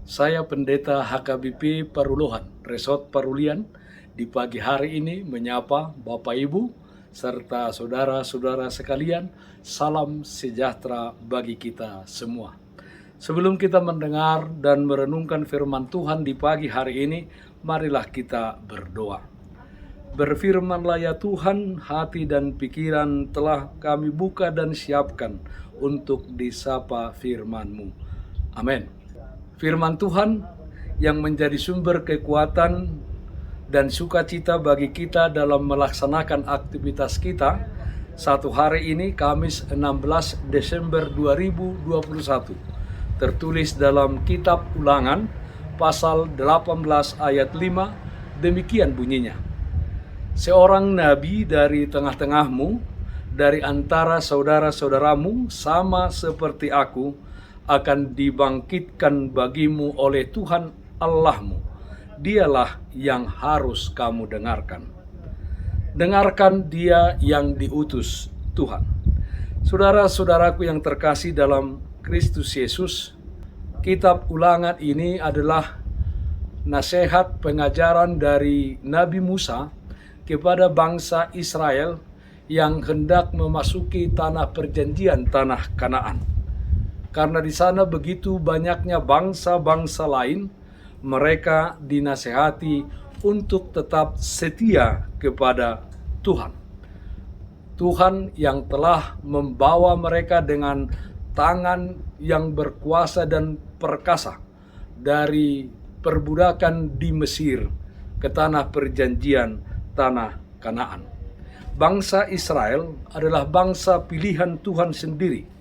Saya Pendeta HKBP Parulohan, Resort Parulian, di pagi hari ini menyapa Bapak Ibu serta saudara-saudara sekalian, salam sejahtera bagi kita semua. Sebelum kita mendengar dan merenungkan firman Tuhan di pagi hari ini, marilah kita berdoa. Berfirmanlah ya Tuhan, hati dan pikiran telah kami buka dan siapkan untuk disapa firman-Mu. Amin. Firman Tuhan yang menjadi sumber kekuatan dan sukacita bagi kita dalam melaksanakan aktivitas kita satu hari ini, Kamis 16 Desember 2021, tertulis dalam kitab Ulangan pasal 18 ayat 5, demikian bunyinya. Seorang nabi dari tengah-tengahmu, dari antara saudara-saudaramu, sama seperti aku, akan dibangkitkan bagimu oleh Tuhan Allahmu. Dialah yang harus kamu dengarkan. Dengarkan Dia yang diutus Tuhan. Saudara-saudaraku yang terkasih dalam Kristus Yesus, kitab Ulangan ini adalah nasihat pengajaran dari Nabi Musa kepada bangsa Israel yang hendak memasuki tanah perjanjian, tanah Kanaan. Karena di sana begitu banyaknya bangsa-bangsa lain, mereka dinasehati untuk tetap setia kepada Tuhan. Tuhan yang telah membawa mereka dengan tangan yang berkuasa dan perkasa dari perbudakan di Mesir ke tanah perjanjian, tanah Kanaan. Bangsa Israel adalah bangsa pilihan Tuhan sendiri,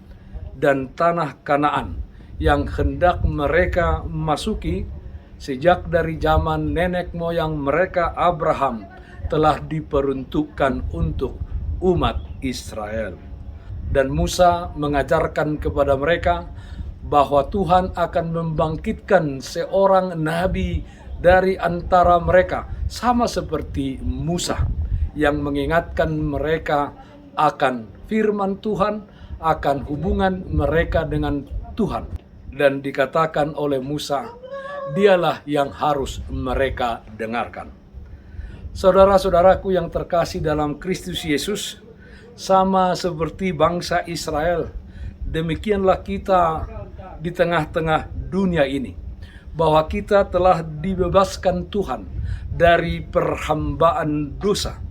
dan tanah Kanaan yang hendak mereka masuki sejak dari zaman nenek moyang mereka Abraham telah diperuntukkan untuk umat Israel. Dan Musa mengajarkan kepada mereka bahwa Tuhan akan membangkitkan seorang nabi dari antara mereka, sama seperti Musa, yang mengingatkan mereka akan firman Tuhan, akan hubungan mereka dengan Tuhan. Dan dikatakan oleh Musa, dialah yang harus mereka dengarkan. Saudara-saudaraku yang terkasih dalam Kristus Yesus, sama seperti bangsa Israel, demikianlah kita di tengah-tengah dunia ini, bahwa kita telah dibebaskan Tuhan dari perhambaan dosa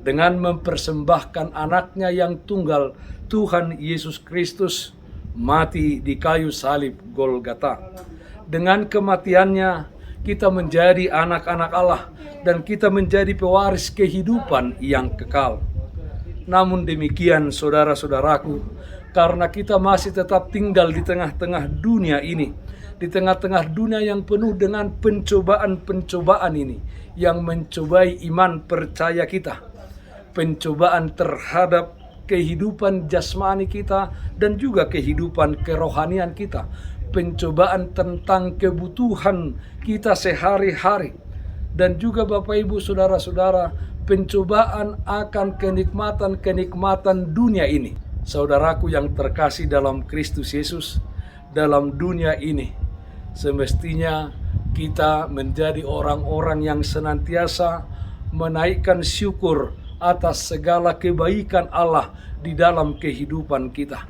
dengan mempersembahkan anaknya yang tunggal, Tuhan Yesus Kristus, mati di kayu salib Golgota. Dengan kematiannya kita menjadi anak-anak Allah dan kita menjadi pewaris kehidupan yang kekal. Namun demikian saudara-saudaraku, karena kita masih tetap tinggal di tengah-tengah dunia ini, di tengah-tengah dunia yang penuh dengan pencobaan-pencobaan ini, yang mencobai iman percaya kita, pencobaan terhadap kehidupan jasmani kita dan juga kehidupan kerohanian kita, pencobaan tentang kebutuhan kita sehari-hari, dan juga Bapak Ibu saudara-saudara, pencobaan akan kenikmatan-kenikmatan dunia ini. Saudaraku yang terkasih dalam Kristus Yesus, dalam dunia ini semestinya kita menjadi orang-orang yang senantiasa menaikkan syukur atas segala kebaikan Allah di dalam kehidupan kita,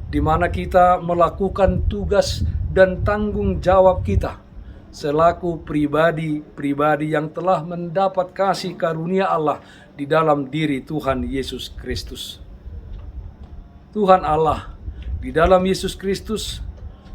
di mana kita melakukan tugas dan tanggung jawab kita selaku pribadi-pribadi yang telah mendapat kasih karunia Allah di dalam diri Tuhan Yesus Kristus. Tuhan Allah di dalam Yesus Kristus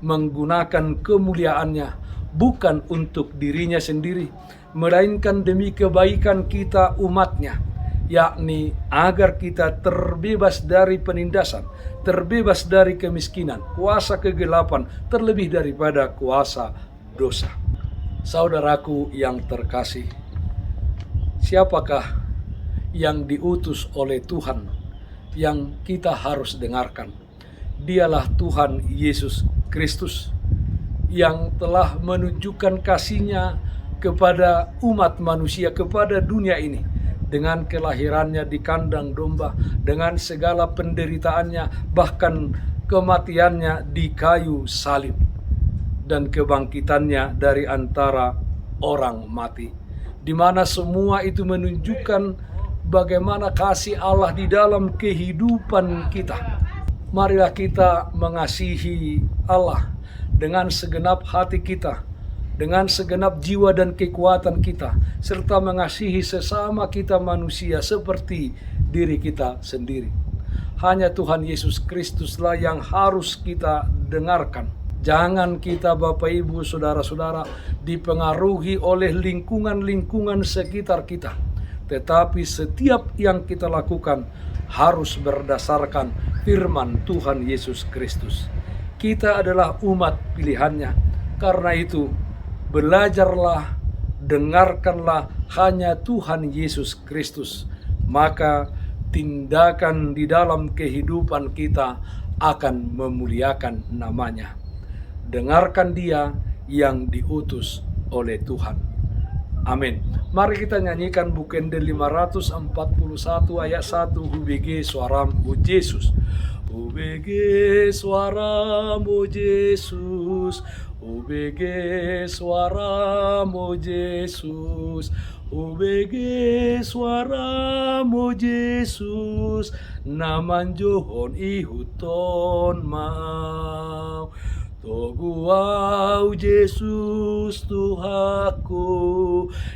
menggunakan kemuliaannya bukan untuk dirinya sendiri, melainkan demi kebaikan kita umatnya, yakni agar kita terbebas dari penindasan, terbebas dari kemiskinan, kuasa kegelapan, terlebih daripada kuasa dosa. Saudaraku yang terkasih, siapakah yang diutus oleh Tuhan yang kita harus dengarkan? Dialah Tuhan Yesus Kristus yang telah menunjukkan kasih-Nya kepada umat manusia, kepada dunia ini, dengan kelahirannya di kandang domba, dengan segala penderitaannya, bahkan kematiannya di kayu salib. dan kebangkitannya dari antara orang mati, di mana semua itu menunjukkan bagaimana kasih Allah di dalam kehidupan kita. Marilah kita mengasihi Allah dengan segenap hati kita, dengan segenap jiwa dan kekuatan kita, serta mengasihi sesama kita manusia seperti diri kita sendiri. Hanya Tuhan Yesus Kristuslah yang harus kita dengarkan. Jangan kita, Bapak Ibu, Saudara-saudara, dipengaruhi oleh lingkungan-lingkungan sekitar kita. Tetapi setiap yang kita lakukan harus berdasarkan firman Tuhan Yesus Kristus. Kita adalah umat pilihannya. Karena itu, belajarlah, dengarkanlah hanya Tuhan Yesus Kristus. Maka tindakan di dalam kehidupan kita akan memuliakan namanya. Dengarkan Dia yang diutus oleh Tuhan. Amin. Mari kita nyanyikan Bukende 541 ayat 1, Hubege suaramu Yesus. Hubege suaramu Yesus. Hubege suaramu Yesus. Hubege suaramu Yesus. Naman johon ihuton mau. Toguau Yesus Tuhaku,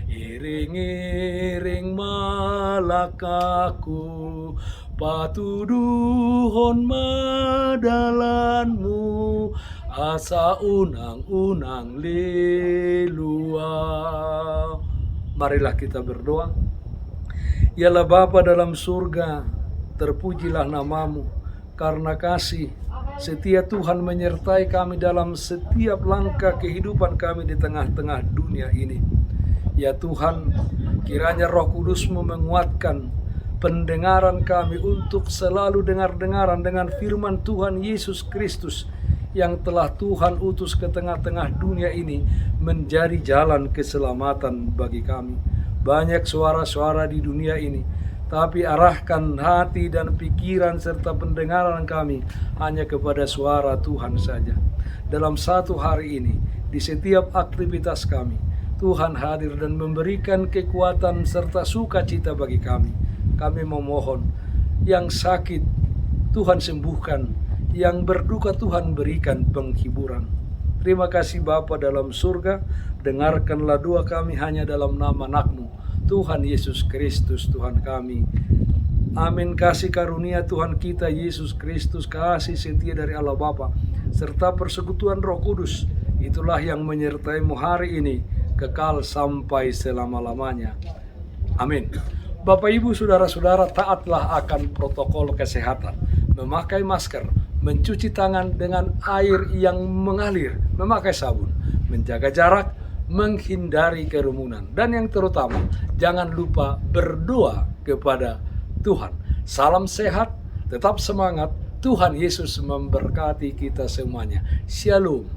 iring-iring malakaku, patuduhon madalanmu, asa unang-unang lelua. Marilah kita berdoa. Yalah Bapa dalam surga, terpujilah namamu, karena kasih setia Tuhan menyertai kami dalam setiap langkah kehidupan kami di tengah-tengah dunia ini. Ya Tuhan, kiranya Roh Kudus-Mu menguatkan pendengaran kami untuk selalu dengar-dengaran dengan firman Tuhan Yesus Kristus yang telah Tuhan utus ke tengah-tengah dunia ini menjadi jalan keselamatan bagi kami. Banyak suara-suara di dunia ini, tapi arahkan hati dan pikiran serta pendengaran kami hanya kepada suara Tuhan saja. Dalam satu hari ini, di setiap aktivitas kami, Tuhan hadir dan memberikan kekuatan serta sukacita bagi kami. Kami memohon, yang sakit Tuhan sembuhkan, yang berduka Tuhan berikan penghiburan. Terima kasih Bapa dalam surga, dengarkanlah doa kami hanya dalam nama Anak-Mu, Tuhan Yesus Kristus Tuhan kami. Amin. Kasih karunia Tuhan kita Yesus Kristus, kasih setia dari Allah Bapa, serta persekutuan Roh Kudus, itulah yang menyertai-Mu hari ini, kekal sampai selama-lamanya. Amin. Bapak Ibu Saudara-saudara, taatlah akan protokol kesehatan, memakai masker, mencuci tangan dengan air yang mengalir, memakai sabun, menjaga jarak, menghindari kerumunan, dan yang terutama jangan lupa berdoa kepada Tuhan. Salam sehat, tetap semangat. Tuhan Yesus memberkati kita semuanya. Shalom.